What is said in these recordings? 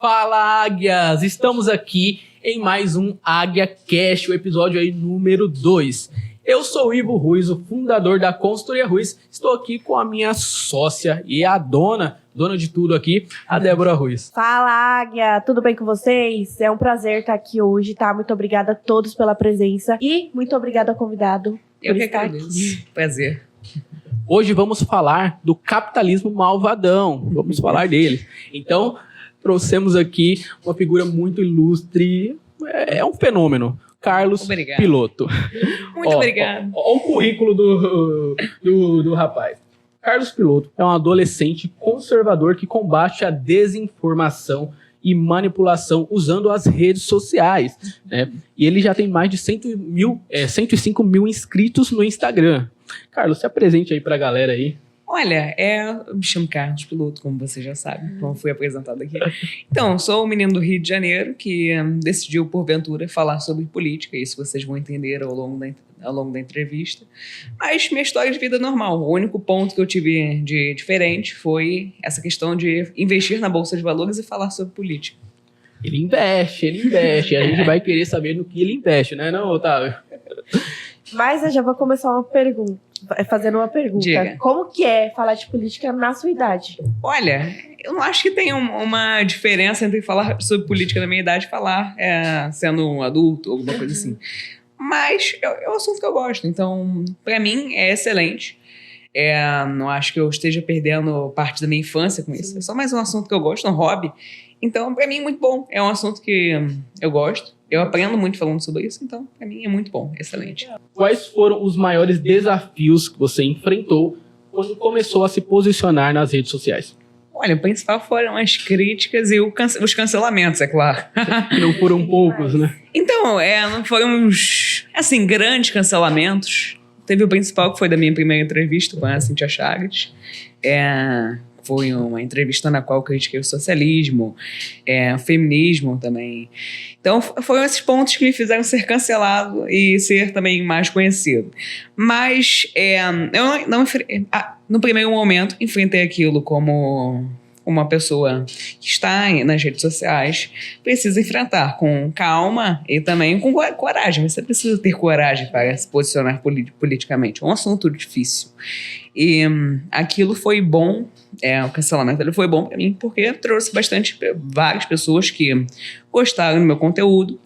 Fala, Águias! Estamos aqui em mais um Águia Cast, o episódio aí número 2. Eu sou o Ivo Ruiz, o fundador da Consultoria Ruiz. Estou aqui com a minha sócia e a dona de tudo aqui, a Débora Ruiz. Fala, Águia! Tudo bem com vocês? É um prazer estar aqui hoje, tá? Muito obrigada a todos pela presença e muito obrigada ao convidado Eu por que estar agradeço. aqui. Prazer. Hoje vamos falar do capitalismo malvadão. Vamos falar dele. Então, trouxemos aqui uma figura muito ilustre. É um fenômeno. Carlos Obrigado. Piloto. Muito obrigado. Ó o currículo do rapaz. Carlos Piloto é um adolescente conservador que combate a desinformação e manipulação usando as redes sociais, né? E ele já tem mais de 105 mil inscritos no Instagram. Carlos, se apresente aí pra galera aí. Olha, eu me chamo Carlos Piloto, como você já sabe, como fui apresentado aqui. Então, sou um menino do Rio de Janeiro que decidiu, porventura, falar sobre política. Isso vocês vão entender ao longo da entrevista. Mas minha história de vida é normal. O único ponto que eu tive de diferente foi essa questão de investir na Bolsa de Valores e falar sobre política. Ele investe. E a gente vai querer saber no que ele investe, né, não, Otávio? Mas eu já vou começar fazendo uma pergunta. Diga. Como que é falar de política na sua idade? Olha, eu não acho que tem uma diferença entre falar sobre política na minha idade e falar sendo um adulto ou alguma coisa assim. Mas é um assunto que eu gosto, então, pra mim, é excelente. Não acho que eu esteja perdendo parte da minha infância com isso. É só mais um assunto que eu gosto, um hobby. Então, pra mim, é muito bom. É um assunto que eu gosto. Eu aprendo muito falando sobre isso, então, pra mim, é muito bom, excelente. Quais foram os maiores desafios que você enfrentou quando começou a se posicionar nas redes sociais? Olha, o principal foram as críticas e os cancelamentos, é claro. Que não foram poucos, né? Então, não foram uns, assim, grandes cancelamentos. Teve o principal, que foi da minha primeira entrevista com a Cíntia Chagas. Foi uma entrevista na qual eu critiquei o socialismo, o feminismo também. Então, foram esses pontos que me fizeram ser cancelado e ser também mais conhecido. Mas eu não no primeiro momento, enfrentei aquilo como uma pessoa que está nas redes sociais precisa enfrentar com calma e também com coragem. Você precisa ter coragem para se posicionar politicamente. É um assunto difícil. E aquilo foi bom, o cancelamento ele foi bom para mim, porque trouxe várias pessoas que gostaram do meu conteúdo.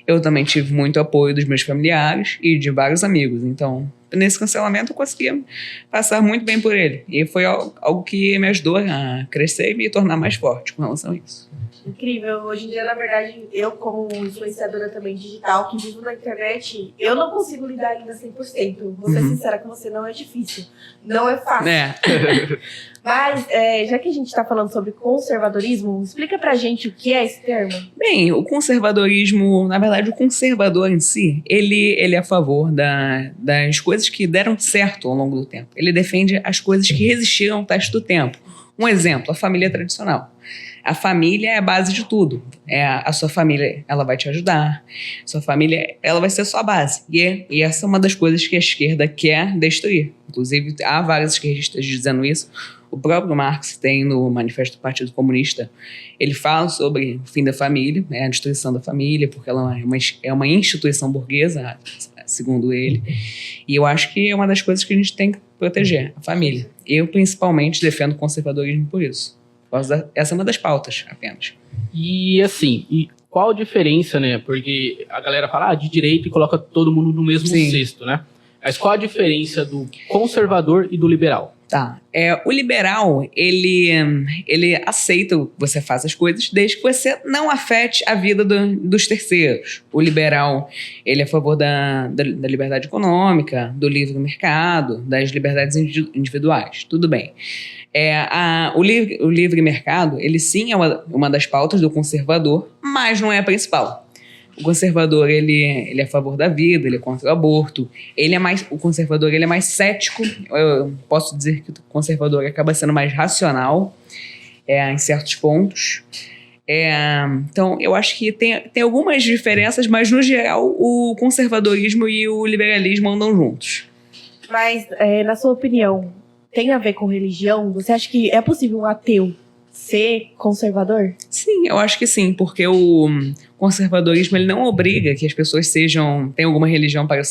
Eu também tive muito apoio dos meus familiares e de vários amigos. Então, nesse cancelamento eu consegui passar muito bem por ele. E foi algo que me ajudou a crescer e me tornar mais forte com relação a isso. Incrível. Hoje em dia, na verdade, eu como influenciadora também digital, que vivo na internet, eu não consigo lidar ainda 100%. Vou ser sincera com você, não é difícil. Não é fácil. Mas, já que a gente está falando sobre conservadorismo, explica pra gente o que é esse termo. Bem, o conservadorismo, na verdade, o conservador em si, ele é a favor das coisas que deram certo ao longo do tempo. Ele defende as coisas que resistiram ao teste do tempo. Um exemplo, a família tradicional. A família é a base de tudo. A sua família, ela vai te ajudar. Sua família, ela vai ser a sua base. E essa é uma das coisas que a esquerda quer destruir. Inclusive, há vários esquerdistas dizendo isso. O próprio Marx tem no Manifesto do Partido Comunista, ele fala sobre o fim da família, a destruição da família, porque ela é uma instituição burguesa, segundo ele. E eu acho que é uma das coisas que a gente tem que proteger, a família. Eu, principalmente, defendo o conservadorismo por isso. Essa é uma das pautas, apenas. E assim, qual a diferença, né? Porque a galera fala de direita e coloca todo mundo no mesmo cesto, né? Mas qual a diferença do conservador e do liberal? Tá. O liberal, ele aceita que você faça as coisas desde que você não afete a vida dos terceiros. O liberal, ele é a favor da liberdade econômica, do livre mercado, das liberdades individuais. Tudo bem. O livre mercado, ele sim é uma das pautas do conservador, mas não é a principal. O conservador, ele é a favor da vida, ele é contra o aborto. O conservador, ele é mais cético. Eu posso dizer que o conservador acaba sendo mais racional em certos pontos. Então, eu acho que tem algumas diferenças, mas, no geral, o conservadorismo e o liberalismo andam juntos. Mas, na sua opinião, tem a ver com religião? Você acha que é possível um ateu ser conservador? Sim, eu acho que sim, porque o conservadorismo ele não obriga que as pessoas tenham alguma religião para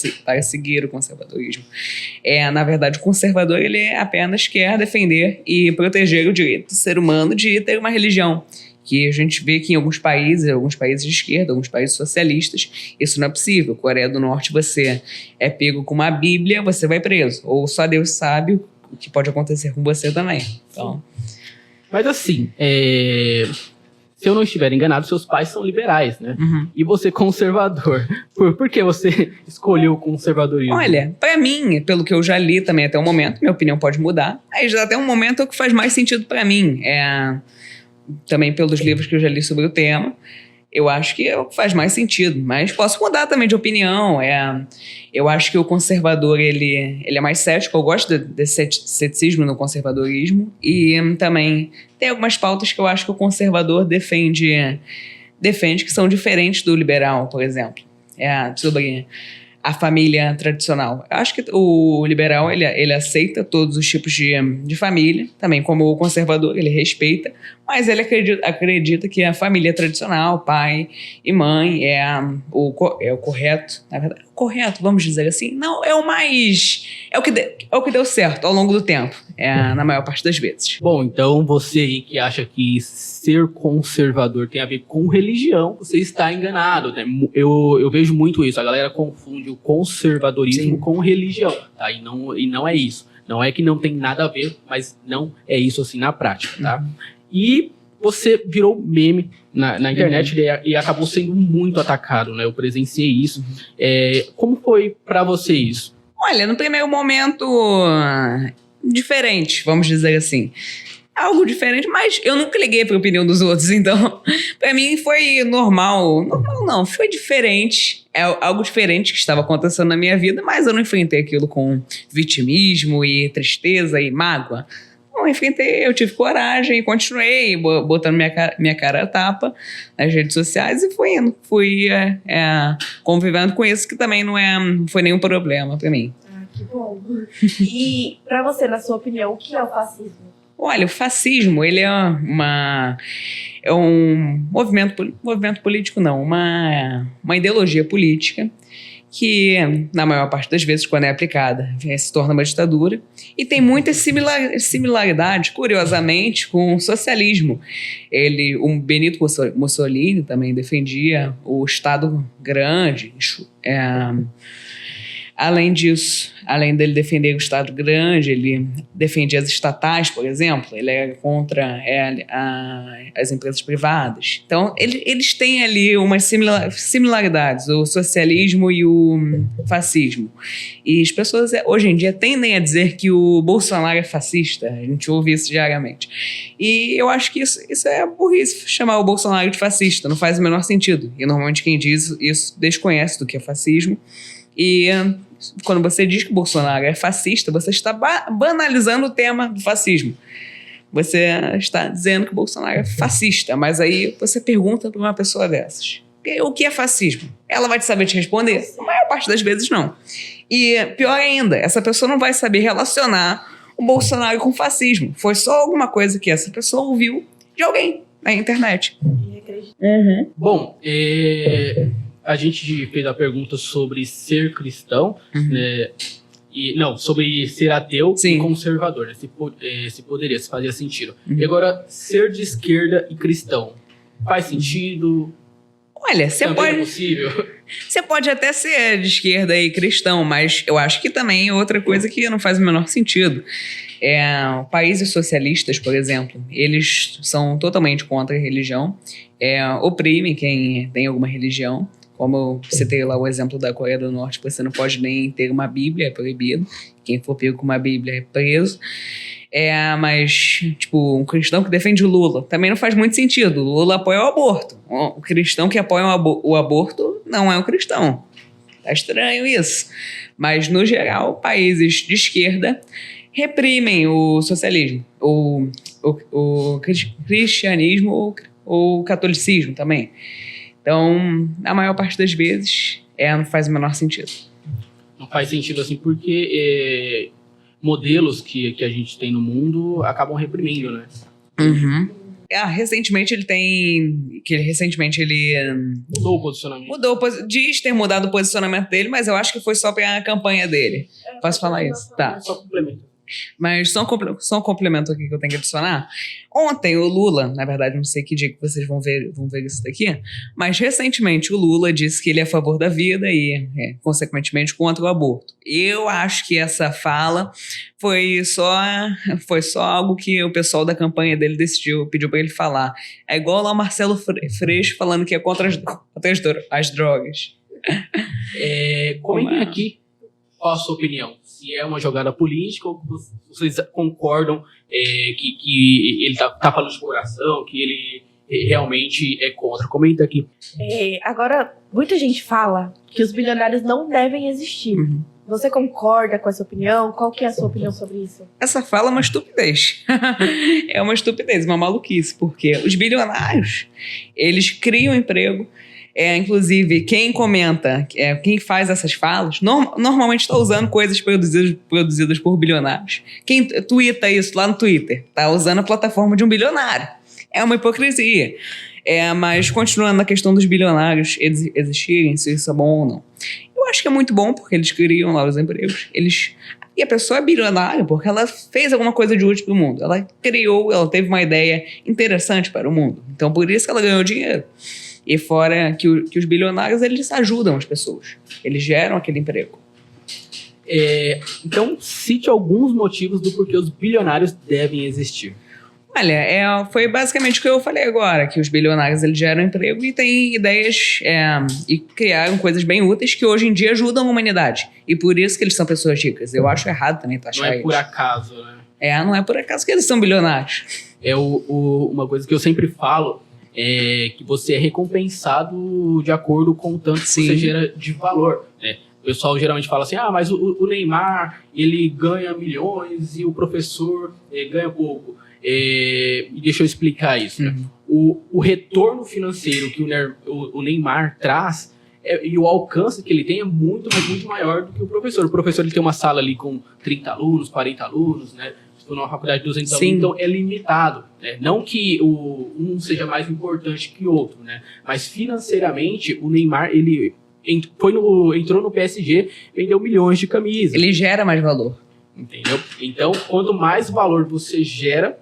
seguir o conservadorismo. Na verdade, o conservador ele apenas quer defender e proteger o direito do ser humano de ter uma religião. Que a gente vê que em alguns países de esquerda, alguns países socialistas, isso não é possível. Coreia do Norte, você é pego com uma Bíblia, você vai preso. Ou só Deus sabe o que pode acontecer com você também. Então... Mas assim, se eu não estiver enganado, seus pais são liberais, né? Uhum. E você conservador. Por que você escolheu o conservadorismo? Olha, pra mim, pelo que eu já li também até o momento, minha opinião pode mudar, mas até um momento é o que faz mais sentido pra mim. Também pelos livros que eu já li sobre o tema, eu acho que é o que faz mais sentido. Mas posso mudar também de opinião. Eu acho que o conservador, ele é mais cético. Eu gosto desse ceticismo no conservadorismo. E também tem algumas pautas que eu acho que o conservador defende que são diferentes do liberal, por exemplo. Sobre a família tradicional. Eu acho que o liberal, ele aceita todos os tipos de família, também como o conservador, ele respeita, mas ele acredita que a família tradicional, pai e mãe, é o correto, na verdade, correto, vamos dizer assim, não, é o que deu certo ao longo do tempo, na maior parte das vezes. Bom, então você aí que acha que ser conservador tem a ver com religião, você está enganado, né? Eu vejo muito isso, a galera confunde o conservadorismo com religião, tá? E não é isso. Não é que não tem nada a ver, mas não é isso assim na prática, tá? E você virou meme na internet e acabou sendo muito atacado, né? Eu presenciei isso. Como foi pra você isso? Olha, no primeiro momento, diferente, vamos dizer assim. Algo diferente, mas eu nunca liguei pra opinião dos outros, então pra mim foi normal. Normal não, foi diferente. É algo diferente que estava acontecendo na minha vida, mas eu não enfrentei aquilo com vitimismo e tristeza e mágoa. Eu enfrentei, eu tive coragem, continuei botando minha cara a tapa nas redes sociais e fui indo. Fui convivendo com isso, que também não foi nenhum problema pra mim. Que bom. E pra você, na sua opinião, o que é o fascismo? Olha, o fascismo, ele é um movimento político, não, uma ideologia política que, na maior parte das vezes, quando é aplicada, se torna uma ditadura e tem muitas similaridades, curiosamente, com o socialismo. O Benito Mussolini também defendia o Estado grande. Além disso, além dele defender o Estado grande, ele defendia as estatais, por exemplo. Ele era contra as empresas privadas. Então, eles têm ali umas similaridades, o socialismo e o fascismo. E as pessoas, hoje em dia, tendem a dizer que o Bolsonaro é fascista. A gente ouve isso diariamente. E eu acho que isso é burrice, chamar o Bolsonaro de fascista. Não faz o menor sentido. E, normalmente, quem diz isso desconhece do que é fascismo. E quando você diz que o Bolsonaro é fascista, você está banalizando o tema do fascismo. Você está dizendo que o Bolsonaro é fascista, mas aí você pergunta para uma pessoa dessas: o que é fascismo? Ela vai saber te responder? A maior parte das vezes não. E pior ainda, essa pessoa não vai saber relacionar o Bolsonaro com fascismo. Foi só alguma coisa que essa pessoa ouviu de alguém na internet. Uhum. Bom, a gente fez a pergunta sobre ser cristão, né? Sobre ser ateu e conservador, né? Se fazia sentido. E agora, ser de esquerda e cristão, faz sentido? Olha, você pode até ser de esquerda e cristão, mas eu acho que também é outra coisa que não faz o menor sentido. Países socialistas, por exemplo, eles são totalmente contra a religião, oprimem quem tem alguma religião. Como eu citei lá o exemplo da Coreia do Norte, você não pode nem ter uma Bíblia, é proibido. Quem for pego com uma Bíblia é preso. Mas, tipo, um cristão que defende o Lula também não faz muito sentido. O Lula apoia o aborto. O cristão que apoia o aborto não é um cristão. Tá estranho isso. Mas, no geral, países de esquerda reprimem o socialismo, o cristianismo ou o catolicismo também. Então, na maior parte das vezes, não faz o menor sentido. Não faz sentido assim modelos que a gente tem no mundo acabam reprimindo, né? Uhum. Recentemente ele Mudou o posicionamento. Diz ter mudado o posicionamento dele, mas eu acho que foi só para a campanha dele. Posso falar isso? Tá. Só complemento. Mas só um complemento aqui que eu tenho que adicionar. Ontem o Lula, na verdade não sei que dia que vocês vão ver isso daqui, mas recentemente o Lula disse que ele é a favor da vida e, consequentemente, contra o aborto. Eu acho que essa fala foi só algo que o pessoal da campanha dele pediu para ele falar. É igual lá o Marcelo Freixo falando que é contra as drogas. Comentem aqui qual a sua opinião. Se é uma jogada política ou vocês concordam que ele tá falando de coração, que ele realmente é contra. Comenta aqui. Agora, muita gente fala que os bilionários não devem existir. Uhum. Você concorda com essa opinião? Qual que é a sua opinião sobre isso? Essa fala é uma estupidez. É uma estupidez, uma maluquice, porque os bilionários, eles criam emprego. Inclusive, quem comenta, quem faz essas falas, normalmente está usando coisas produzidas por bilionários. Quem tuita isso lá no Twitter, está usando a plataforma de um bilionário. É uma hipocrisia. Mas continuando na questão dos bilionários existirem, se isso é bom ou não. Eu acho que é muito bom, porque eles criam lá os empregos. E a pessoa é bilionária porque ela fez alguma coisa de útil para o mundo. Ela teve uma ideia interessante para o mundo. Então, por isso que ela ganhou dinheiro. E fora que os bilionários, eles ajudam as pessoas. Eles geram aquele emprego. Então, cite alguns motivos do porquê os bilionários devem existir. Olha, foi basicamente o que eu falei agora, que os bilionários, eles geram emprego e têm ideias e criaram coisas bem úteis que hoje em dia ajudam a humanidade. E por isso que eles são pessoas ricas. Eu acho errado também taxar Não é eles. por acaso, né? Não é por acaso que eles são bilionários. Uma coisa que eu sempre falo que você é recompensado de acordo com o tanto que você gera de valor. O pessoal geralmente fala assim, mas o Neymar, ele ganha milhões e o professor ganha pouco. E deixa eu explicar isso. Né? O retorno financeiro que o Neymar traz e o alcance que ele tem é muito, mas muito maior do que o professor. O professor ele tem uma sala ali com 30 alunos, 40 alunos, né? Numa faculdade de 200 alunos, então é limitado. Né? Não que um seja mais importante que o outro, né? Mas financeiramente, o Neymar, ele entrou no PSG, vendeu milhões de camisas. Ele gera mais valor. Entendeu? Então, quanto mais valor você gera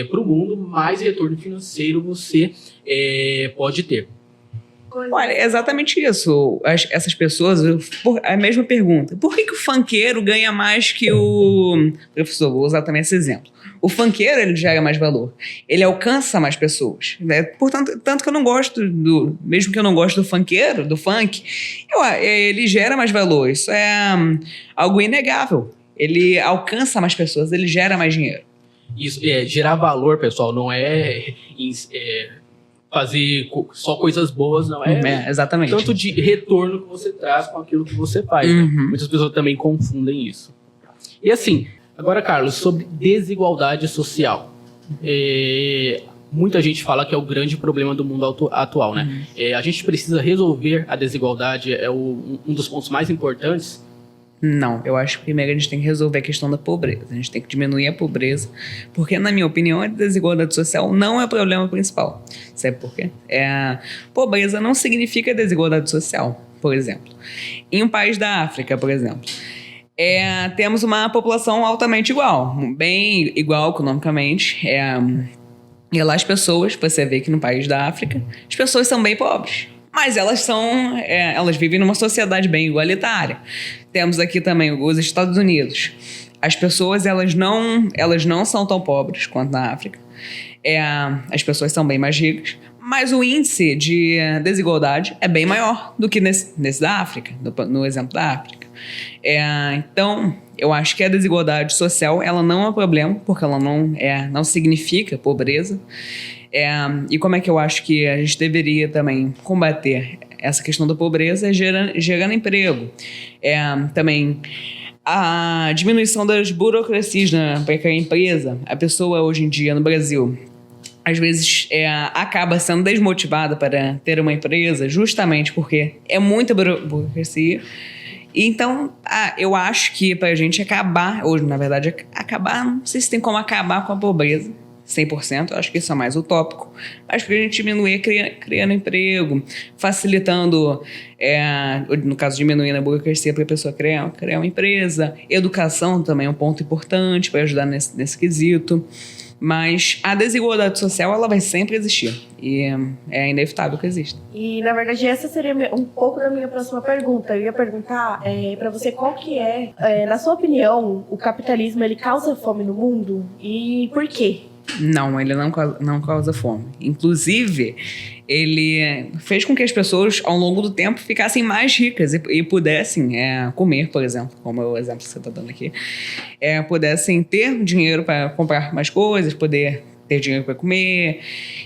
para o mundo, mais retorno financeiro você pode ter. Olha, é exatamente isso. Essas pessoas, a mesma pergunta. Por que o funkeiro ganha mais que o... Professor, vou usar também esse exemplo. O funkeiro, ele gera mais valor. Ele alcança mais pessoas. Né? Portanto, tanto que eu não gosto mesmo que eu não goste do funkeiro, do funk, ele gera mais valor. Isso é algo inegável. Ele alcança mais pessoas, ele gera mais dinheiro. Isso, gerar valor, pessoal, não fazer só coisas boas, não exatamente. Tanto de retorno que você traz com aquilo que você faz. Né? Muitas pessoas também confundem isso. E assim, agora, Carlos, sobre desigualdade social. Muita gente fala que é o grande problema do mundo atual, né? A gente precisa resolver a desigualdade, um dos pontos mais importantes. Não, eu acho que primeiro a gente tem que resolver a questão da pobreza. A gente tem que diminuir a pobreza, porque, na minha opinião, a desigualdade social não é o problema principal. Sabe por quê? Pobreza não significa desigualdade social, por exemplo. Em um país da África, por exemplo, temos uma população altamente igual, bem igual economicamente. E lá as pessoas, você vê que no país da África, as pessoas são bem pobres. Mas elas vivem numa sociedade bem igualitária. Temos aqui também os Estados Unidos. As pessoas, elas não são tão pobres quanto na África. As pessoas são bem mais ricas. Mas o índice de desigualdade é bem maior do que nesse da África, no exemplo da África. Então, eu acho que a desigualdade social, ela não é um problema, porque ela não significa pobreza. E como é que eu acho que a gente deveria também combater essa questão da pobreza? Gerando emprego. Também a diminuição das burocracias para a empresa. A pessoa hoje em dia no Brasil, às vezes acaba sendo desmotivada para ter uma empresa, justamente porque é muita burocracia. Então, eu acho que para a gente acabar, hoje na verdade, não sei se tem como acabar com a pobreza. 100%, eu acho que isso é mais utópico, mas para a gente diminuir criando emprego, facilitando, no caso, diminuindo a burocracia para a pessoa criar uma empresa. Educação também é um ponto importante para ajudar nesse quesito. Mas a desigualdade social, ela vai sempre existir. E é inevitável que exista. E, na verdade, essa seria um pouco da minha próxima pergunta. Eu ia perguntar para você qual que na sua opinião, o capitalismo ele causa fome no mundo? E por quê? Não, ele não causa fome. Inclusive, ele fez com que as pessoas, ao longo do tempo, ficassem mais ricas e pudessem comer, por exemplo, como é o exemplo que você está dando aqui, pudessem ter dinheiro para comprar mais coisas, poder ter dinheiro para comer.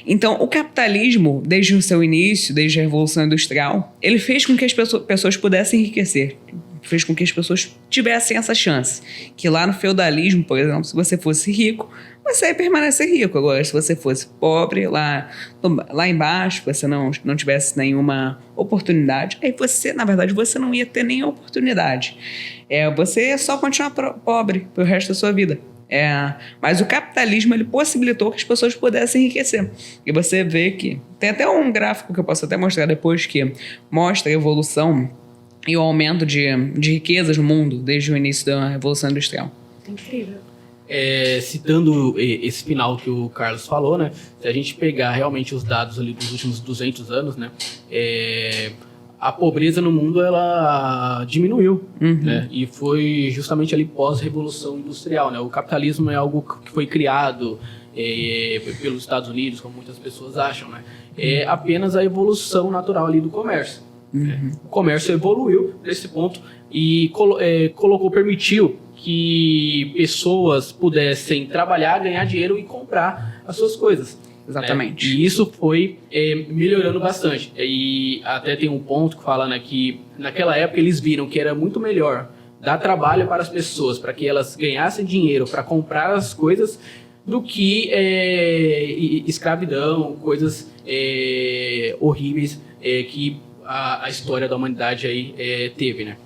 Então, o capitalismo, desde o seu início, desde a Revolução Industrial, ele fez com que as pessoas pudessem enriquecer. Fez com que as pessoas tivessem essa chance. Que lá no feudalismo, por exemplo, se você fosse rico, você ia permanecer rico. Agora, se você fosse pobre, lá embaixo, você não tivesse nenhuma oportunidade, aí você, na verdade, você não ia ter nenhuma oportunidade. Você ia só continuar pobre pro resto da sua vida. Mas o capitalismo, ele possibilitou que as pessoas pudessem enriquecer. E você vê que... Tem até um gráfico que eu posso até mostrar depois, que mostra a evolução e o aumento de riquezas no mundo desde o início da Revolução Industrial. Incrível. Citando esse final que o Carlos falou, né? Se a gente pegar realmente os dados ali dos últimos 200 anos, né? A pobreza no mundo, ela diminuiu, né? E foi justamente ali pós-revolução industrial, né? O capitalismo é algo que foi criado pelos Estados Unidos, como muitas pessoas acham, né? É apenas a evolução natural ali do comércio. O comércio evoluiu nesse ponto e permitiu que pessoas pudessem trabalhar, ganhar dinheiro e comprar as suas coisas. Exatamente. E isso foi melhorando bastante. E até tem um ponto que fala, né, que naquela época eles viram que era muito melhor dar trabalho para as pessoas, para que elas ganhassem dinheiro para comprar as coisas, do que escravidão, coisas horríveis que a história da humanidade aí teve, né?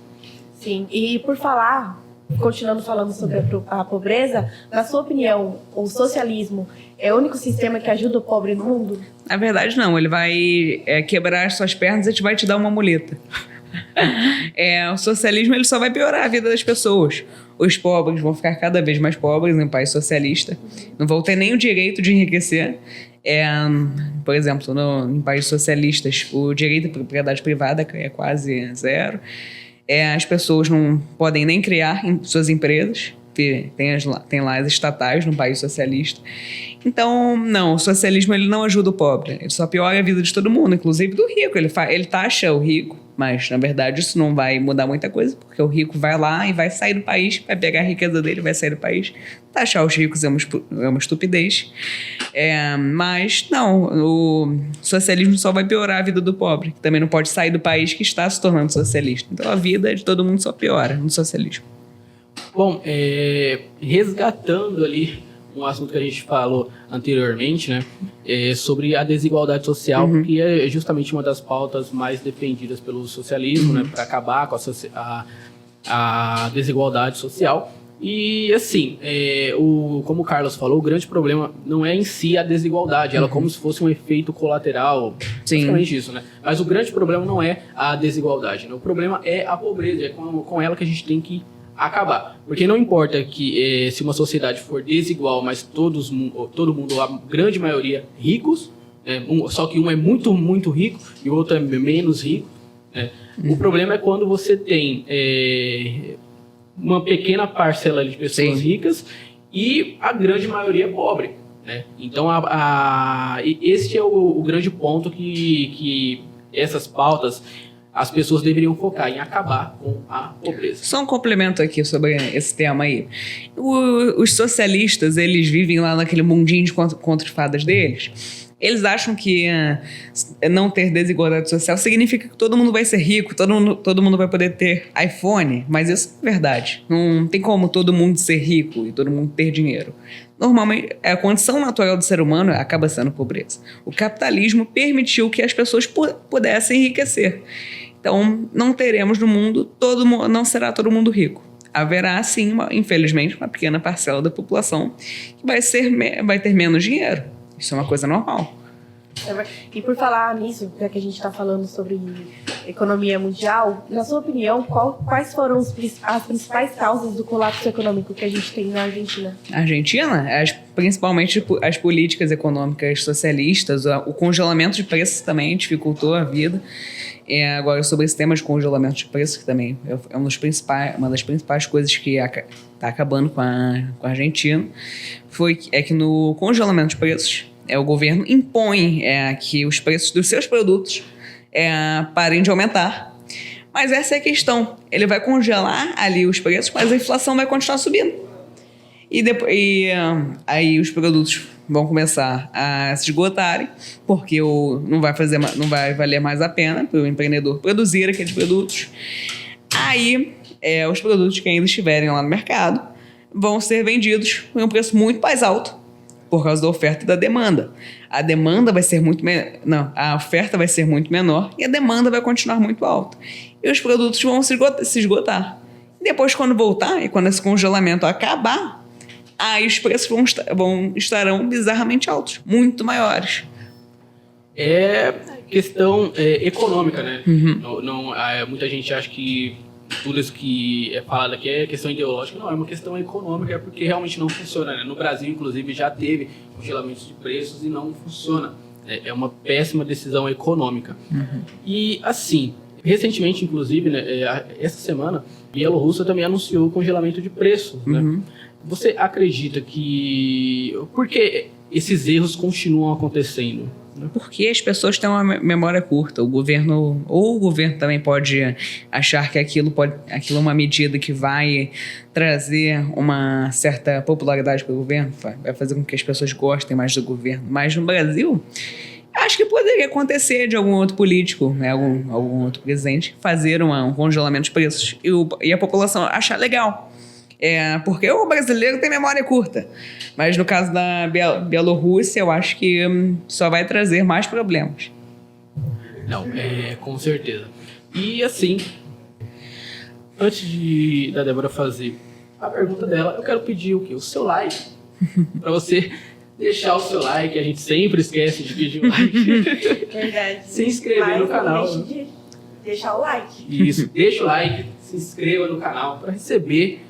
Sim, e por falar, continuando falando sobre a pobreza, na sua opinião, o socialismo é o único sistema que ajuda o pobre no mundo? Na verdade, não. Ele vai quebrar as suas pernas e vai te dar uma muleta. O socialismo, ele só vai piorar a vida das pessoas. Os pobres vão ficar cada vez mais pobres em um país socialista. Não vão ter nem o direito de enriquecer. Por exemplo, em países socialistas, o direito à propriedade privada é quase zero. As pessoas não podem nem criar suas empresas. Tem lá as estatais no país socialista. Então, não, o socialismo ele não ajuda o pobre. Ele só piora a vida de todo mundo, inclusive do rico. Ele taxa o rico, mas, na verdade, isso não vai mudar muita coisa, porque o rico vai lá e vai sair do país, vai pegar a riqueza dele, vai sair do país. Taxar os ricos é uma estupidez. Mas, não, o socialismo só vai piorar a vida do pobre, que também não pode sair do país que está se tornando socialista. Então, a vida de todo mundo só piora no socialismo. Bom, resgatando ali um assunto que a gente falou anteriormente, né, sobre a desigualdade social, que é justamente uma das pautas mais defendidas pelo socialismo, né, para acabar com a desigualdade social. E, assim, como o Carlos falou, o grande problema não é em si a desigualdade, ela como se fosse um efeito colateral, basicamente isso, né? Mas o grande problema não é a desigualdade, né? O problema é a pobreza, é com ela que a gente tem que acabar. Porque não importa que se uma sociedade for desigual, mas todo mundo, a grande maioria, ricos, só que um é muito, muito rico e o outro é menos rico. O problema é quando você tem uma pequena parcela de pessoas ricas e a grande maioria pobre. Então, esse é o grande ponto que essas pautas as pessoas deveriam focar em acabar com a pobreza. Só um complemento aqui sobre esse tema aí. Os socialistas, eles vivem lá naquele mundinho de contos de fadas deles. Eles acham que não ter desigualdade social significa que todo mundo vai ser rico, todo mundo vai poder ter iPhone, mas isso não é verdade. Não tem como todo mundo ser rico e todo mundo ter dinheiro. Normalmente, a condição natural do ser humano acaba sendo pobreza. O capitalismo permitiu que as pessoas pudessem enriquecer. Então, não teremos no mundo, não será todo mundo rico. haverá, sim, infelizmente, uma pequena parcela da população que vai ter menos dinheiro. Isso é uma coisa normal. E por falar nisso, já que a gente está falando sobre economia mundial, na sua opinião, quais foram as principais causas do colapso econômico que a gente tem na Argentina? A Argentina, principalmente as políticas econômicas socialistas, o congelamento de preços também dificultou a vida. Agora, sobre esse tema de congelamento de preços, que também é uma das principais coisas que está acabando com a Argentina, é que no congelamento de preços, o governo impõe que os preços dos seus produtos parem de aumentar. Mas essa é a questão. Ele vai congelar ali os preços, mas a inflação vai continuar subindo. Aí os produtos vão começar a se esgotarem, porque não vai valer mais a pena para o empreendedor produzir aqueles produtos. Aí os produtos que ainda estiverem lá no mercado vão ser vendidos por um preço muito mais alto, por causa da oferta e da demanda. A oferta vai ser muito menor e a demanda vai continuar muito alta. E os produtos vão se esgotar. E depois, quando voltar, e quando esse congelamento acabar, aí os preços estarão bizarramente altos, muito maiores. É questão econômica, né? Muita gente acha que tudo isso que é falado aqui é questão ideológica. Não, é uma questão econômica, porque realmente não funciona, né? No Brasil, inclusive, já teve congelamentos de preços e não funciona. É uma péssima decisão econômica. E, assim, recentemente, inclusive, né, essa semana, a Bielorrússia também anunciou o congelamento de preços, né? Você acredita que... Por que esses erros continuam acontecendo? Porque as pessoas têm uma memória curta. O governo também pode achar que aquilo é uma medida que vai trazer uma certa popularidade para o governo, vai fazer com que as pessoas gostem mais do governo. Mas no Brasil, acho que poderia acontecer de algum outro político, né, algum outro presidente, fazer um congelamento de preços e a população achar legal. Porque o brasileiro tem memória curta. Mas no caso da Bielorrússia, eu acho que só vai trazer mais problemas. Não, com certeza. E assim, antes da Débora fazer a pergunta dela, eu quero pedir o quê? O seu like. Para você deixar o seu like, a gente sempre esquece de pedir o like. Verdade. Se inscrever no canal. Não deixe de deixar o like. Isso, deixa o like, se inscreva no canal para receber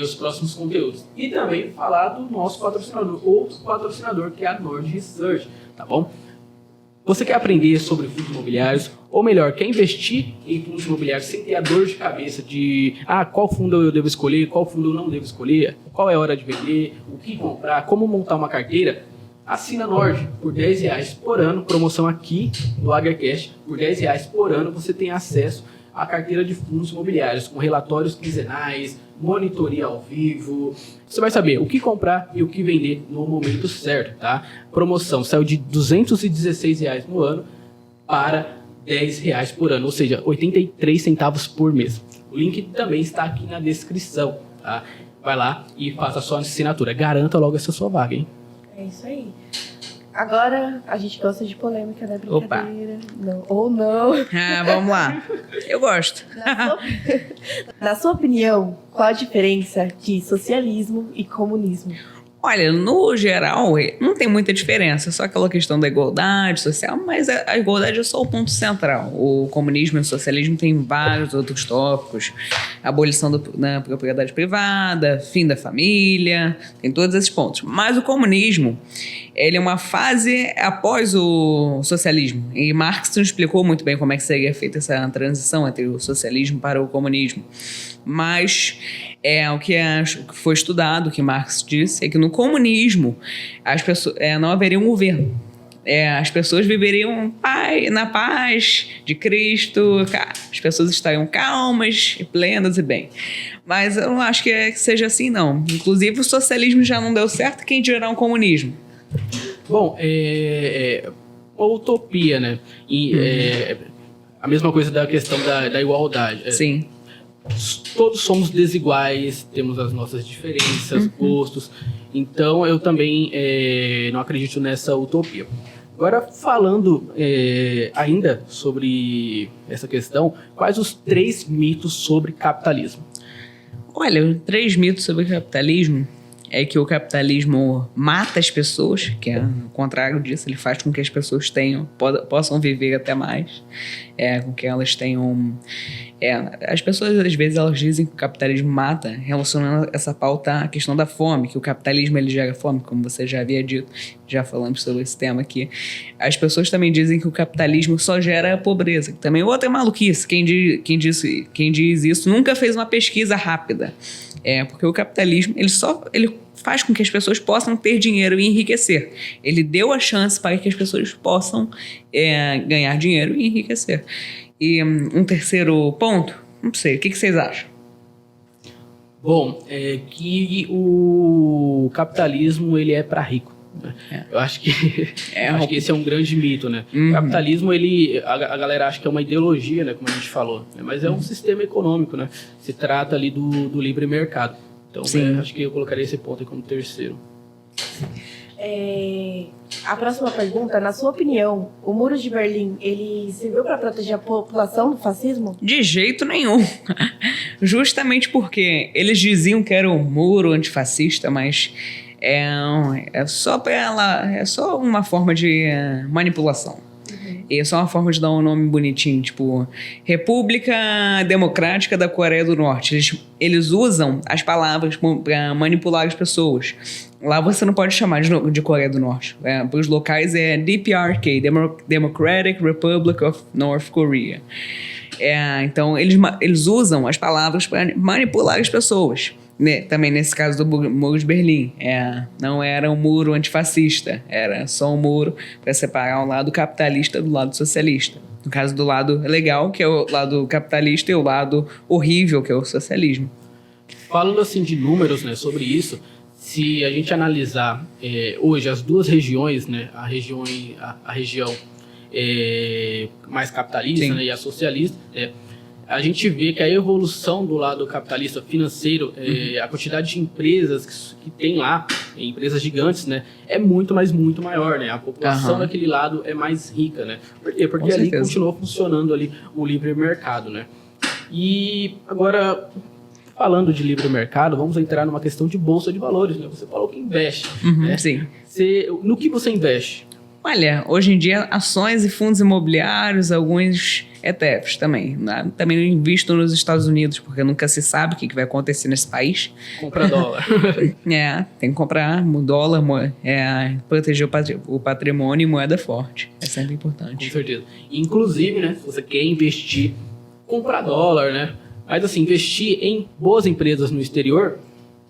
os próximos conteúdos. E também falar do nosso patrocinador, outro patrocinador, que é a Nord Research, tá bom? Você quer aprender sobre fundos imobiliários, ou melhor, quer investir em fundos imobiliários sem ter a dor de cabeça de qual fundo eu devo escolher, qual fundo eu não devo escolher, qual é a hora de vender, o que comprar, como montar uma carteira? Assina a Nord por R$10 por ano, promoção aqui no AgraCast. Por R$10 por ano você tem acesso à carteira de fundos imobiliários, com relatórios quinzenais, monitoria ao vivo. Você vai saber o que comprar e o que vender no momento certo, tá? Promoção saiu de R$216 no ano para R$10 por ano, ou seja, 83 centavos por mês. O link também está aqui na descrição, tá? Vai lá e faça a sua assinatura. Garanta logo essa sua vaga, hein? É isso aí. Agora, a gente gosta de polêmica, né? Brincadeira. Opa. Não. Ou não. Vamos lá. Eu gosto. Na sua opinião, qual a diferença de socialismo e comunismo? Olha, no geral, não tem muita diferença. Só aquela questão da igualdade social, mas a igualdade é só o ponto central. O comunismo e o socialismo têm vários outros tópicos. Abolição da propriedade privada, fim da família, tem todos esses pontos. Mas o comunismo, ele é uma fase após o socialismo. E Marx nos explicou muito bem como é que seria feita essa transição entre o socialismo para o comunismo. Mas o que foi estudado, o que Marx disse, é que no comunismo as pessoas, não haveria um governo. As pessoas viveriam na paz de Cristo, as pessoas estariam calmas, plenas e bem. Mas eu não acho que seja assim, não. Inclusive, o socialismo já não deu certo, quem dirá um comunismo? Bom, uma utopia, né? E a mesma coisa da questão da igualdade. Sim. Todos somos desiguais, temos as nossas diferenças, gostos. Então, eu também não acredito nessa utopia. Agora, falando ainda sobre essa questão, quais os 3 mitos sobre capitalismo? Olha, 3 mitos sobre o capitalismo é que o capitalismo mata as pessoas, que é o contrário disso, ele faz com que as pessoas possam viver até mais, com que elas tenham... as pessoas, às vezes, elas dizem que o capitalismo mata, relacionando essa pauta à questão da fome, que o capitalismo ele gera fome, como você já havia dito, já falamos sobre esse tema aqui. As pessoas também dizem que o capitalismo só gera pobreza, que também outra maluquice. Quem diz isso nunca fez uma pesquisa rápida. Porque o capitalismo, ele faz com que as pessoas possam ter dinheiro e enriquecer. Ele deu a chance para que as pessoas possam ganhar dinheiro e enriquecer. E um terceiro ponto, não sei, o que vocês acham? Bom, que o capitalismo ele é para rico. Né? Eu acho que esse é um grande mito, né? Uhum. O capitalismo, a galera acha que é uma ideologia, né? Como a gente falou, né? Mas é um sistema econômico, né? Se trata ali do livre mercado. Então, acho que eu colocaria esse ponto aí como terceiro. A próxima pergunta, na sua opinião, o Muro de Berlim, ele serviu para proteger a população do fascismo? De jeito nenhum. Justamente porque eles diziam que era um muro antifascista, mas é só uma forma de manipulação. E é só uma forma de dar um nome bonitinho, tipo República Democrática da Coreia do Norte. Eles usam as palavras para manipular as pessoas. Lá você não pode chamar de Coreia do Norte. Para os locais é DPRK, Democratic Republic of North Korea. Então eles usam as palavras para manipular as pessoas. Também nesse caso do Muro de Berlim, não era um muro antifascista, era só um muro para separar o lado capitalista do lado socialista. No caso do lado legal, que é o lado capitalista, e o lado horrível, que é o socialismo. Falando assim de números, né, sobre isso, se a gente analisar hoje as duas regiões, né, a região mais capitalista, né, e a socialista, a gente vê que a evolução do lado capitalista financeiro, a quantidade de empresas que tem lá, empresas gigantes, né, é muito maior, né? A população daquele lado é mais rica, né? Por quê? Porque ali continuou funcionando ali o livre mercado, né? E agora, falando de livre mercado, vamos entrar numa questão de bolsa de valores, né? Você falou que investe, né? Sim. No que você investe? Olha, hoje em dia, ações e fundos imobiliários, alguns ETFs também. Né? Também invisto nos Estados Unidos, porque nunca se sabe o que vai acontecer nesse país. Comprar dólar. Tem que comprar dólar, proteger o patrimônio e moeda forte. É sempre importante. Com certeza. Inclusive, né, se você quer investir, comprar dólar, né? Mas assim, investir em boas empresas no exterior,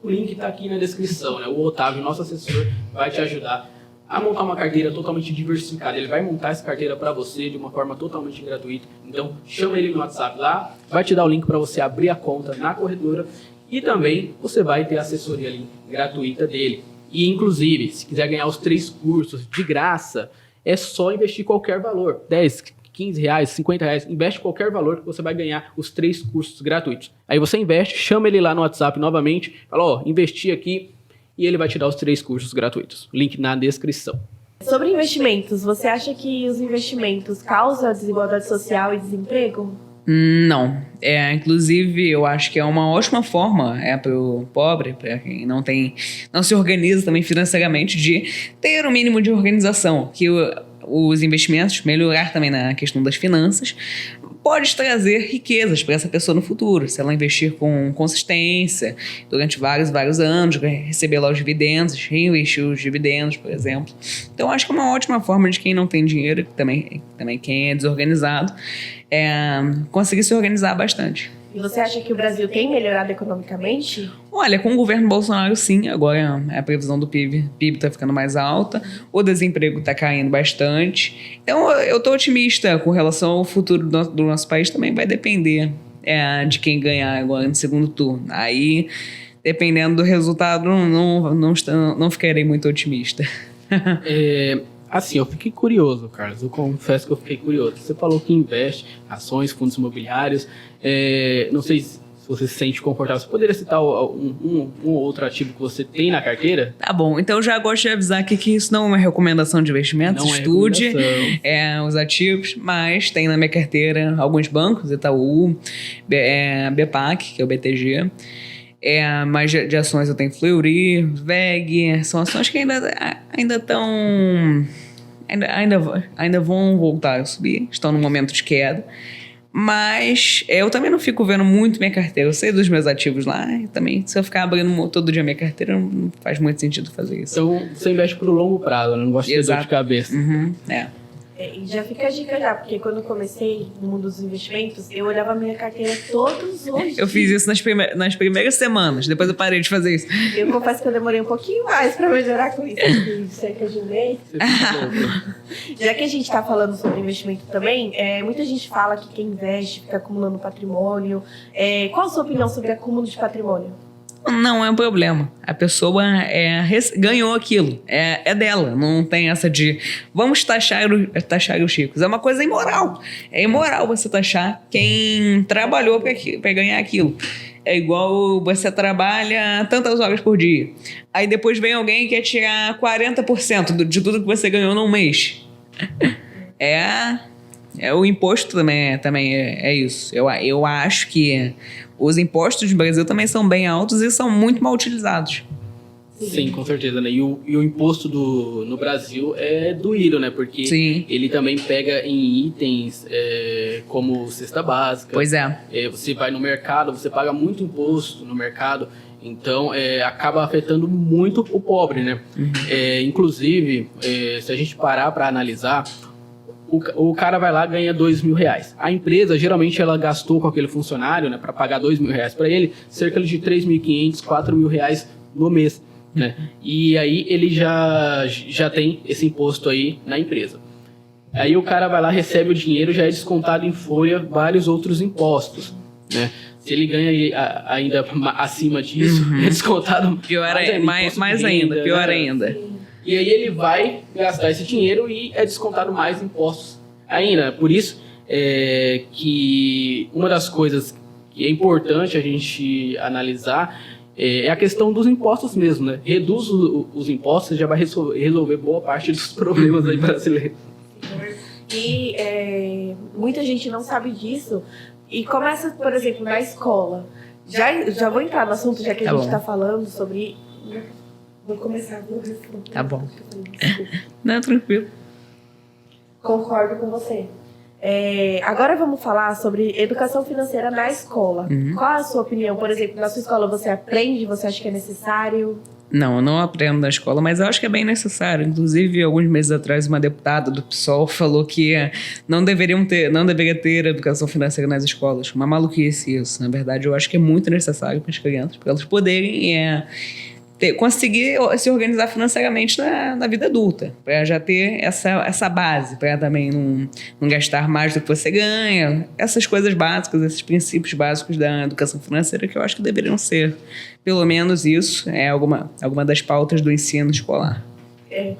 o link está aqui na descrição, né? O Otávio, nosso assessor, vai te ajudar a montar uma carteira totalmente diversificada. Ele vai montar essa carteira para você de uma forma totalmente gratuita. Então, chama ele no WhatsApp lá, vai te dar o link para você abrir a conta na corretora e também você vai ter a assessoria ali gratuita dele. E, inclusive, se quiser ganhar os 3 cursos de graça, é só investir qualquer valor. 10, 15 reais, 50 reais, investe qualquer valor que você vai ganhar os 3 cursos gratuitos. Aí você investe, chama ele lá no WhatsApp novamente, fala, investi aqui, e ele vai te dar os 3 cursos gratuitos. Link na descrição. Sobre investimentos, você acha que os investimentos causam desigualdade social e desemprego? Não. Inclusive, eu acho que é uma ótima forma para o pobre, para quem não se organiza também financeiramente, de ter um mínimo de organização. Que os investimentos, melhorar também na questão das finanças, pode trazer riquezas para essa pessoa no futuro, se ela investir com consistência durante vários anos, receber lá os dividendos, reinvestir os dividendos, por exemplo. Então, acho que é uma ótima forma de quem não tem dinheiro, também quem é desorganizado, conseguir se organizar bastante. E você acha que o Brasil tem melhorado economicamente? Olha, com o governo Bolsonaro, sim. Agora a previsão do PIB está ficando mais alta, o desemprego está caindo bastante. Então, eu estou otimista com relação ao futuro do nosso país. Também vai depender de quem ganhar agora no segundo turno. Aí, dependendo do resultado, não ficarei muito otimista. Assim, eu fiquei curioso, Carlos. Eu confesso que eu fiquei curioso. Você falou que investe ações, fundos imobiliários. Não sei se você se sente confortável. Você poderia citar um ou outro ativo que você tem na carteira? Tá bom. Então, já gosto de avisar aqui que isso não é uma recomendação de investimento. Estude os ativos, mas tem na minha carteira alguns bancos, Itaú, BPAC, que é o BTG. Mas de ações eu tenho Fleury, VEG, são ações que ainda estão... Ainda vão voltar a subir, estão no momento de queda. Mas eu também não fico vendo muito minha carteira. Eu sei dos meus ativos lá. E também, se eu ficar abrindo todo dia minha carteira, não faz muito sentido fazer isso. Então, você investe pro longo prazo, não gosta de dor de cabeça. E já fica a dica já, porque quando eu comecei no mundo dos investimentos, eu olhava a minha carteira todos os dias. Eu fiz isso nas primeiras semanas, depois eu parei de fazer isso. Eu confesso que eu demorei um pouquinho mais pra melhorar com isso, cerca de um mês. Já que a gente tá falando sobre investimento também, muita gente fala que quem investe fica acumulando patrimônio. Qual a sua opinião sobre acúmulo de patrimônio? Não é um problema. A pessoa ganhou aquilo. É dela. Não tem essa de vamos taxar os ricos. É uma coisa imoral. É imoral você taxar quem trabalhou para ganhar aquilo. É igual você trabalha tantas horas por dia. Aí depois vem alguém que quer tirar 40% de tudo que você ganhou num mês. O imposto também é isso. Eu acho que os impostos do Brasil também são bem altos e são muito mal utilizados. Sim, com certeza, né? E o imposto no Brasil é doído, né? Porque Sim. Ele também pega em itens como cesta básica. Pois é. Você vai no mercado, você paga muito imposto no mercado, então acaba afetando muito o pobre, né? Uhum. Inclusive, se a gente parar para analisar, o cara vai lá e ganha R$2.000. A empresa, geralmente, ela gastou com aquele funcionário, né, para pagar R$2.000 para ele, cerca de R$3.500, R$4.000 no mês, né? E aí ele já tem esse imposto aí na empresa. Aí o cara vai lá, recebe o dinheiro, já é descontado em folha vários outros impostos, né? Se ele ganha ainda acima disso, é descontado pior ainda. E aí ele vai gastar esse dinheiro e é descontado mais impostos ainda. Por isso que uma das coisas que é importante a gente analisar é a questão dos impostos mesmo, né? Reduz os impostos, já vai resolver boa parte dos problemas aí brasileiros. E muita gente não sabe disso e começa, por exemplo, na escola. Já vou entrar no assunto, já que a gente está falando sobre... Vou começar, vou responder. Tá bom. Não, tranquilo. Concordo com você. Agora vamos falar sobre educação financeira na escola. Uhum. Qual a sua opinião? Por exemplo, na sua escola você aprende? Você acha que é necessário? Não, eu não aprendo na escola, mas eu acho que é bem necessário. Inclusive, alguns meses atrás, uma deputada do PSOL falou que não deveria ter educação financeira nas escolas. Uma maluquice isso. Na verdade, eu acho que é muito necessário para as crianças, para elas poderem... conseguir se organizar financeiramente na vida adulta, para já ter essa base, para também não gastar mais do que você ganha, essas coisas básicas, esses princípios básicos da educação financeira que eu acho que deveriam ser, pelo menos isso, alguma das pautas do ensino escolar.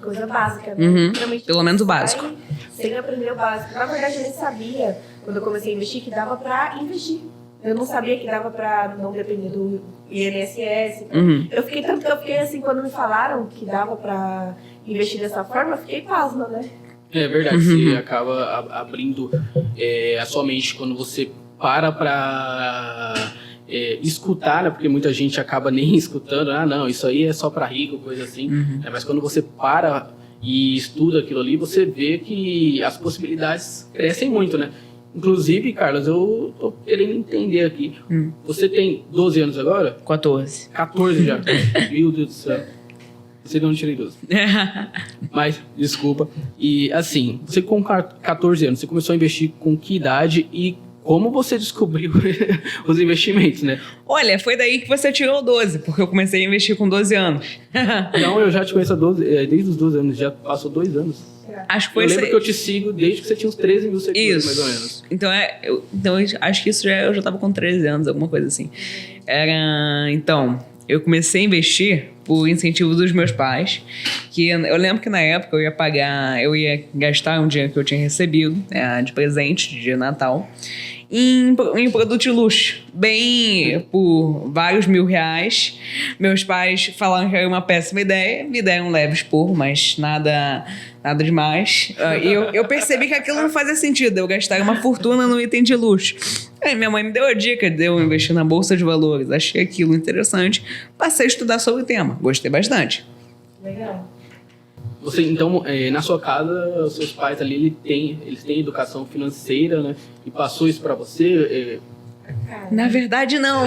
Coisa básica, né? Uhum. Pelo menos o básico. Sem aprender o básico. Na verdade, eu nem sabia, quando eu comecei a investir, que dava para investir. Eu não sabia que dava pra não depender do INSS. Uhum. Eu fiquei assim, quando me falaram que dava pra investir dessa forma, eu fiquei pasma, né? É verdade, você acaba abrindo a sua mente quando você para escutar, né? Porque muita gente acaba nem escutando, não, isso aí é só pra rico, coisa assim. Mas quando você para e estuda aquilo ali, você vê que as possibilidades crescem muito, né? Inclusive, Carlos, eu tô querendo entender aqui. Você tem 12 anos agora? 14. 14 já. Meu Deus do céu. Você não tirei 12. Mas, desculpa. E, assim, você com 14 anos, você começou a investir com que idade e como você descobriu os investimentos, né? Olha, foi daí que você tirou 12, porque eu comecei a investir com 12 anos. Então, eu já te conheço desde os 12 anos, já passou 2 anos. Acho que foi eu lembro que eu te sigo desde que você tinha uns 13 mil seguidores, mais ou menos. Então, então acho que isso eu já estava com 13 anos, alguma coisa assim. Então, eu comecei a investir por incentivo dos meus pais, que eu lembro que na época eu ia gastar um dinheiro que eu tinha recebido de presente de Natal em produto de luxo, bem por vários R$1.000. Meus pais falaram que era uma péssima ideia, me deram um leve esporro, mas nada demais. Eu percebi que aquilo não fazia sentido, eu gastar uma fortuna no item de luxo. Aí minha mãe me deu a dica de eu investir na Bolsa de Valores, achei aquilo interessante, passei a estudar sobre o tema, gostei bastante. Legal. Você, então, na sua casa, os seus pais ali, eles têm educação financeira, né? E passou isso pra você? Na verdade, não.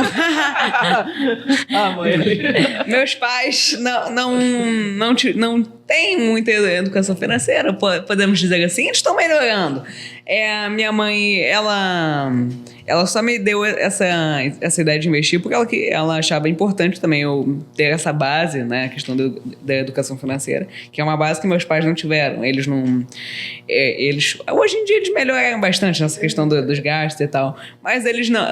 Mãe. Meus pais não têm muita educação financeira, podemos dizer assim. Eles estão melhorando. Minha mãe, ela só me deu essa ideia de investir porque ela achava importante também eu ter essa base, né, a questão da educação financeira, que é uma base que meus pais não tiveram. Eles hoje em dia eles melhoraram bastante nessa questão dos gastos e tal, mas eles não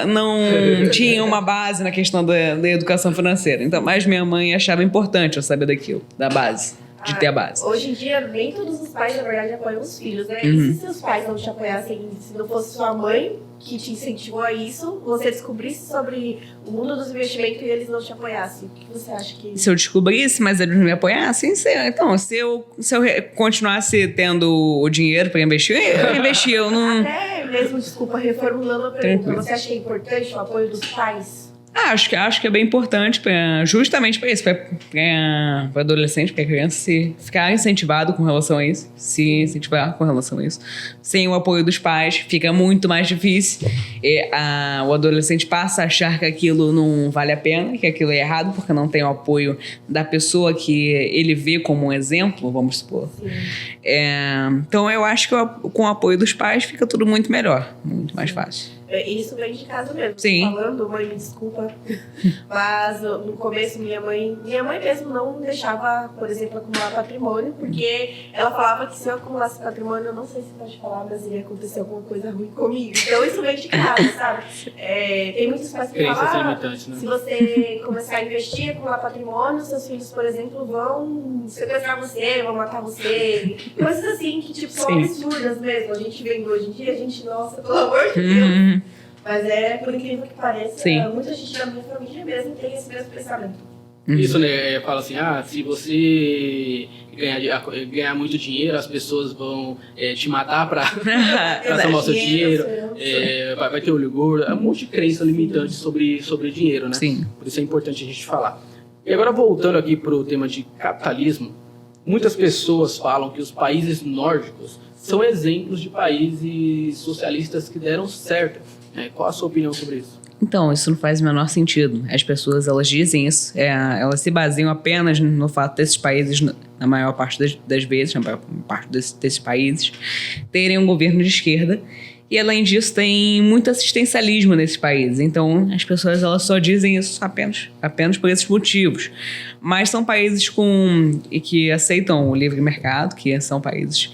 tinham uma base na questão da educação financeira. Então, mas minha mãe achava importante eu saber daquilo, da base. De ter a base. Hoje em dia, nem todos os pais, na verdade, apoiam os filhos, né? E se seus pais não te apoiassem, se não fosse sua mãe que te incentivou a isso, você descobrisse sobre o mundo dos investimentos e eles não te apoiassem, o que você acha que... Se eu descobrisse, mas eles não me apoiassem, então, se eu continuasse tendo o dinheiro para investir, eu investi, eu não... Até mesmo, desculpa, reformulando a pergunta, você acha que é importante o apoio dos pais? Acho que é bem importante justamente para isso, para adolescente, para criança ficar incentivado com relação a isso, se incentivar com relação a isso. Sem o apoio dos pais, fica muito mais difícil. O adolescente passa a achar que aquilo não vale a pena, que aquilo é errado, porque não tem o apoio da pessoa que ele vê como um exemplo, vamos supor. Então eu acho que com o apoio dos pais fica tudo muito melhor, muito mais fácil. Isso vem de casa mesmo. Sim. Falando, mãe, me desculpa. Mas no começo, minha mãe mesmo não deixava, por exemplo, acumular patrimônio, porque ela falava que se eu acumulasse patrimônio, eu não sei se pode falar, mas ia acontecer alguma coisa ruim comigo. Então isso vem de casa, sabe? Tem muitos pais que falam, né? Se você começar a investir, acumular patrimônio, seus filhos, por exemplo, vão sequestrar você, vão matar você. Coisas assim que, tipo, são absurdas mesmo. A gente vendo hoje em dia, a gente, nossa, pelo amor de Deus. Mas por incrível que pareça, muita gente da minha família mesmo tem esse mesmo pensamento. Isso, né? Fala assim, se você ganhar muito dinheiro, as pessoas vão te matar pra salvar o seu dinheiro. Vai ter oligor, um monte de crença limitante sobre dinheiro, né? Sim. Por isso é importante a gente falar. E agora, voltando aqui pro tema de capitalismo, muitas pessoas falam que os países nórdicos são exemplos de países socialistas que deram certo. Qual a sua opinião sobre isso? Então, isso não faz o menor sentido. As pessoas, elas dizem isso, elas se baseiam apenas no fato desses países, na maior parte das vezes, na maior parte desses países, terem um governo de esquerda. E, além disso, tem muito assistencialismo nesses países. Então, as pessoas, elas só dizem isso apenas por esses motivos. Mas são países que aceitam o livre mercado, que são países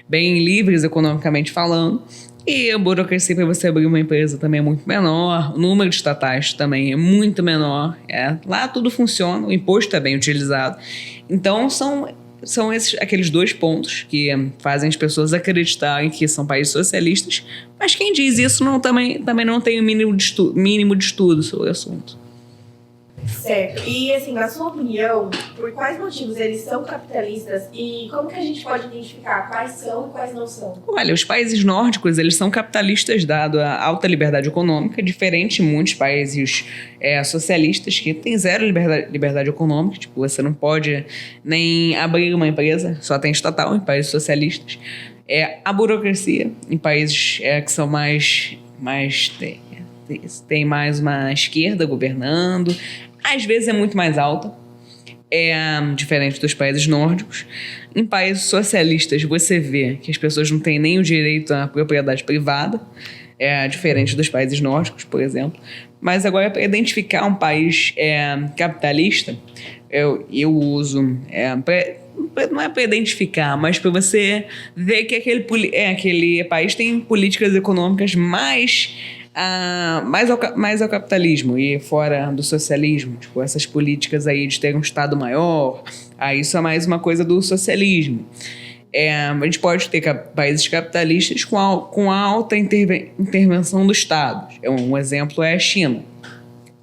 bem livres economicamente falando. E a burocracia para você abrir uma empresa também é muito menor, o número de estatais também é muito menor. Lá tudo funciona, o imposto é bem utilizado. Então, são aqueles dois pontos que fazem as pessoas acreditarem que são países socialistas, mas quem diz isso também não tem o mínimo de estudo sobre o assunto. Certo. E, assim, na sua opinião, por quais motivos eles são capitalistas e como que a gente pode identificar quais são e quais não são? Olha, os países nórdicos, eles são capitalistas dado a alta liberdade econômica, diferente de muitos países socialistas que têm zero liberdade econômica. Tipo, você não pode nem abrir uma empresa, só tem estatal em países socialistas. A burocracia em países que são tem mais uma esquerda governando, às vezes é muito mais alta, diferente dos países nórdicos. Em países socialistas você vê que as pessoas não têm nem o direito à propriedade privada, diferente dos países nórdicos, por exemplo. Mas agora, para identificar um país capitalista, eu uso... não é para identificar, mas para você ver que aquele país tem políticas econômicas mais ao capitalismo e fora do socialismo, tipo essas políticas aí de ter um Estado maior, isso é mais uma coisa do socialismo. A gente pode ter países capitalistas com alta intervenção do Estado. Um exemplo é a China.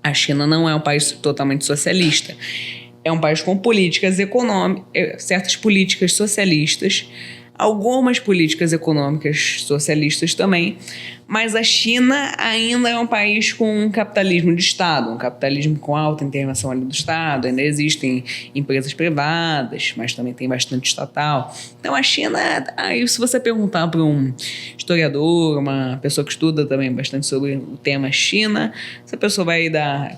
A China não é um país totalmente socialista. É um país com políticas econômicas, certas políticas socialistas, algumas políticas econômicas socialistas também, mas a China ainda é um país com um capitalismo de Estado, um capitalismo com alta intervenção ali do Estado, ainda existem empresas privadas, mas também tem bastante estatal. Então a China, aí se você perguntar para um historiador, uma pessoa que estuda também bastante sobre o tema China, essa pessoa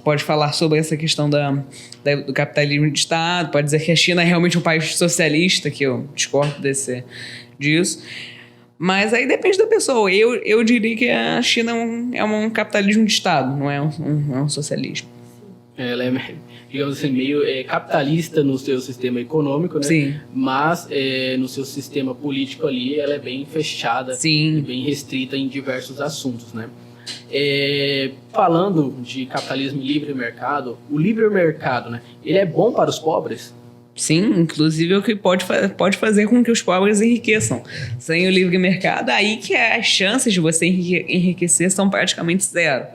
pode falar sobre essa questão do capitalismo de Estado, pode dizer que a China é realmente um país socialista, que eu discordo disso. Mas aí depende da pessoa. Eu diria que a China é um capitalismo de Estado, não é um socialismo. Ela é, digamos assim, meio capitalista no seu sistema econômico, né? Sim. Mas no seu sistema político ali, ela é bem fechada. Sim. E bem restrita em diversos assuntos, né? Falando de capitalismo e livre mercado, o livre mercado, né? Ele é bom para os pobres? Sim, inclusive é o que pode fazer com que os pobres enriqueçam. Sem o livre mercado, aí que as chances de você enriquecer são praticamente zero.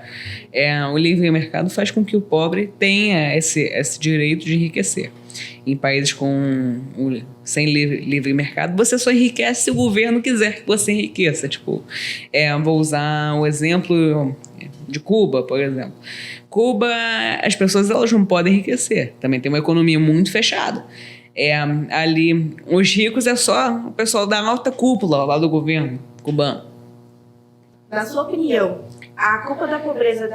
O livre mercado faz com que o pobre tenha esse direito de enriquecer. Em países sem livre mercado, você só enriquece se o governo quiser que você enriqueça. Vou usar o exemplo de Cuba, por exemplo. Cuba, as pessoas elas não podem enriquecer. Também tem uma economia muito fechada. Ali, os ricos é só o pessoal da alta cúpula lá do governo cubano. Na sua opinião, a culpa da pobreza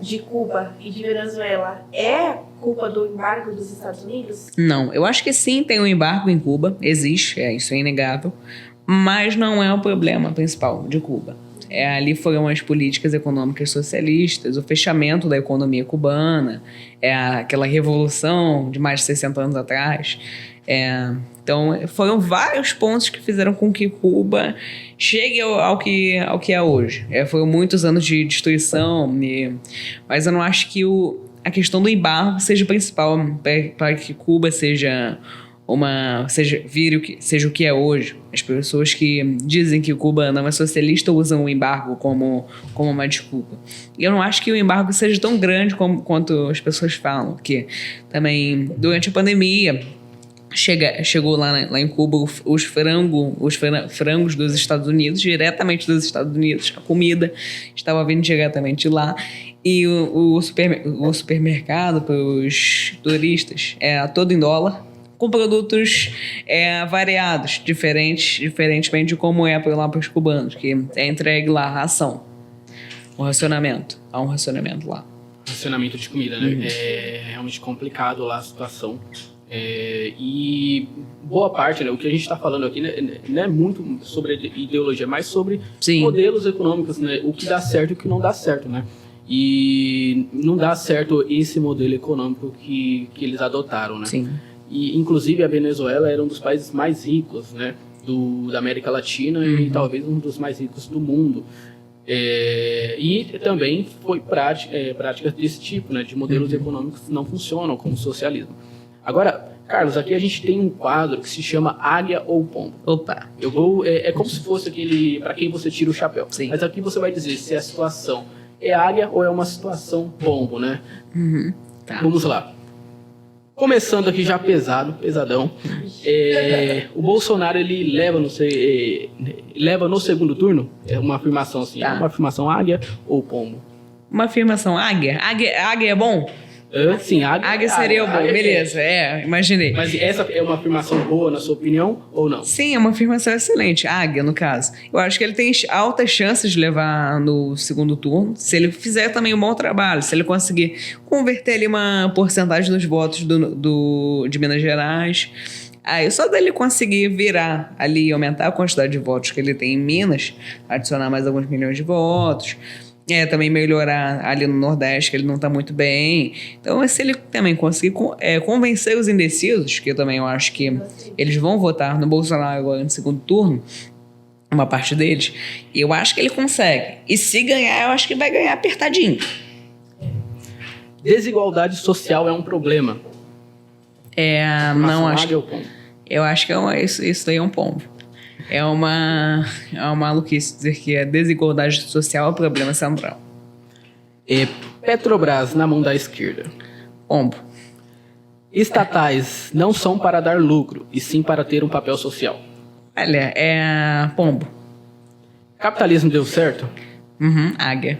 de Cuba e de Venezuela é culpa do embargo dos Estados Unidos? Não, eu acho que sim, tem um embargo em Cuba, existe, isso é inegável, mas não é o problema principal de Cuba. Ali foram as políticas econômicas socialistas, o fechamento da economia cubana, aquela revolução de mais de 60 anos atrás. Então, foram vários pontos que fizeram com que Cuba chegue ao que é hoje. Foram muitos anos de destruição, mas eu não acho que a questão do embargo seja principal para que Cuba seja o que é hoje. As pessoas que dizem que Cuba não é socialista usam o embargo como uma desculpa. E eu não acho que o embargo seja tão grande quanto as pessoas falam, porque também durante a pandemia chegou lá em Cuba os frangos dos Estados Unidos, diretamente dos Estados Unidos. A comida estava vindo diretamente de lá. E o supermercado para os turistas todo em dólar, com produtos variados, diferentemente de como lá para os cubanos, que é entregue lá a ração, há um racionamento lá. Racionamento de comida, né? É realmente complicado lá a situação. E boa parte, né, o que a gente está falando aqui não é muito sobre ideologia, mas sobre modelos econômicos, né, o que dá certo e o que não dá certo, né? E não dá certo esse modelo econômico que eles adotaram, né? Sim. E, inclusive, a Venezuela era um dos países mais ricos, né, da América Latina e talvez um dos mais ricos do mundo. E também foi práticas desse tipo, né, de modelos econômicos que não funcionam como o socialismo. Agora, Carlos, aqui a gente tem um quadro que se chama Águia ou Pombo. Opa! Eu vou, como se fosse aquele para quem você tira o chapéu. Sim. Mas aqui você vai dizer se a situação é águia ou é uma situação pombo, né? Tá. Vamos lá. Começando aqui já pesadão. O Bolsonaro, ele leva no segundo turno? É uma afirmação assim. Tá. É uma afirmação águia ou pombo? Uma afirmação águia? Águia é bom? Sim, águia. Águia seria bom, beleza. Imaginei. Mas essa é uma afirmação boa, na sua opinião, ou não? Sim, é uma afirmação excelente. Águia, no caso. Eu acho que ele tem altas chances de levar no segundo turno, se ele fizer também um bom trabalho, se ele conseguir converter ali uma porcentagem dos votos de Minas Gerais. Aí só dele conseguir virar ali, aumentar a quantidade de votos que ele tem em Minas, adicionar mais alguns milhões de votos. Também melhorar ali no Nordeste, que ele não está muito bem. Então, se ele também conseguir convencer os indecisos, que eu também acho que eles vão votar no Bolsonaro agora no segundo turno, uma parte deles, eu acho que ele consegue. E se ganhar, eu acho que vai ganhar apertadinho. Desigualdade social é um problema. Não acho. Águia ou pombo? Eu acho que isso daí é um pombo. É uma maluquice dizer que a desigualdade social é o problema central. Petrobras na mão da esquerda. Pombo. Estatais não são para dar lucro, e sim para ter um papel social. Olha, é pombo. Capitalismo deu certo? Águia.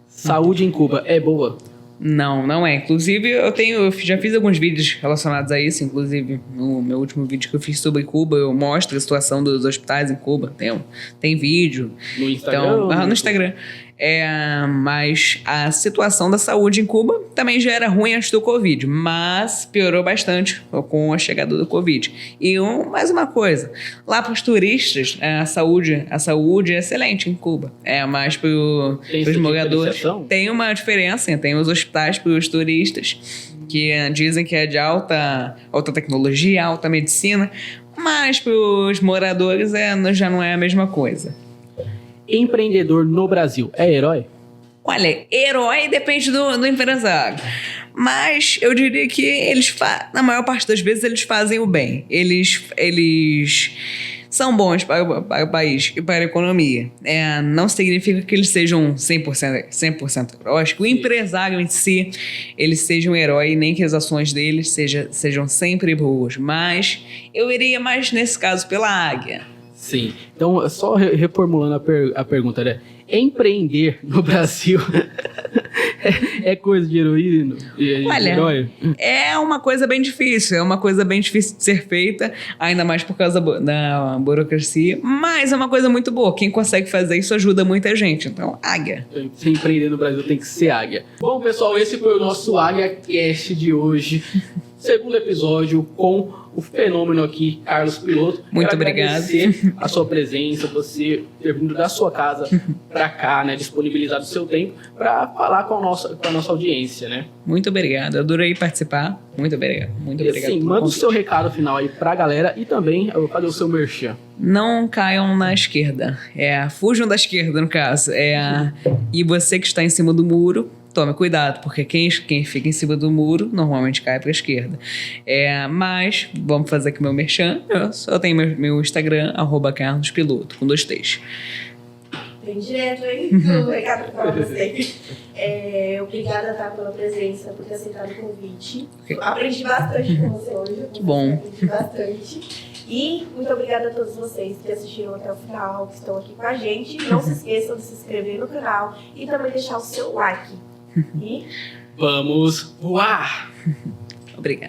Saúde em Cuba é boa? Não é. Inclusive, eu já fiz alguns vídeos relacionados a isso. Inclusive, no meu último vídeo que eu fiz sobre Cuba, eu mostro a situação dos hospitais em Cuba. Tem vídeo. No Instagram? Então, no Instagram. Mas a situação da saúde em Cuba também já era ruim antes do Covid, mas piorou bastante com a chegada do Covid. E mais uma coisa, lá para os turistas, a saúde é excelente em Cuba. Mas para os moradores tem uma diferença, tem os hospitais para os turistas, que dizem que é de alta tecnologia, alta medicina, mas para os moradores já não é a mesma coisa. Empreendedor no Brasil é herói? Olha, herói depende do empresário. Mas eu diria que na maior parte das vezes, eles fazem o bem. Eles são bons para o país e para a economia. Não significa que eles sejam 100% heróis, que o empresário em si, ele seja um herói, nem que as ações deles sejam sempre boas. Mas eu iria mais, nesse caso, pela águia. Sim. Então, só reformulando a pergunta, né? Empreender no Brasil é coisa de heroíno? Olha, herói? é uma coisa bem difícil. É uma coisa bem difícil de ser feita, ainda mais por causa da burocracia. Mas é uma coisa muito boa. Quem consegue fazer isso ajuda muita gente. Então, águia. Se empreender no Brasil tem que ser águia. Bom, pessoal, esse foi o nosso Águia Cast de hoje. Segundo episódio com o fenômeno aqui, Carlos Piloto. Muito obrigado. Agradecer a sua presença, você ter vindo da sua casa para cá, né, disponibilizado o seu tempo para falar com a nossa audiência, né? Muito obrigado, eu adorei participar. Muito obrigado. Muito obrigado. Sim, manda o seu recado final aí pra galera e também fazer o seu merchan. Não caiam na esquerda. Fujam da esquerda, no caso. E você que está em cima do muro, tome cuidado, porque quem fica em cima do muro normalmente cai para a esquerda. Mas vamos fazer aqui meu merchan. Eu tenho meu Instagram, @carlospiloto, com 2 T's. Bem direto, hein? Um recado para você. Obrigada, tá, pela presença, por ter aceitado o convite. Aprendi bastante com você hoje. Que bom. Aprendi bastante. E muito obrigada a todos vocês que assistiram até o final, que estão aqui com a gente. Não se esqueçam de se inscrever no canal e também deixar o seu like. E vamos voar! Obrigada.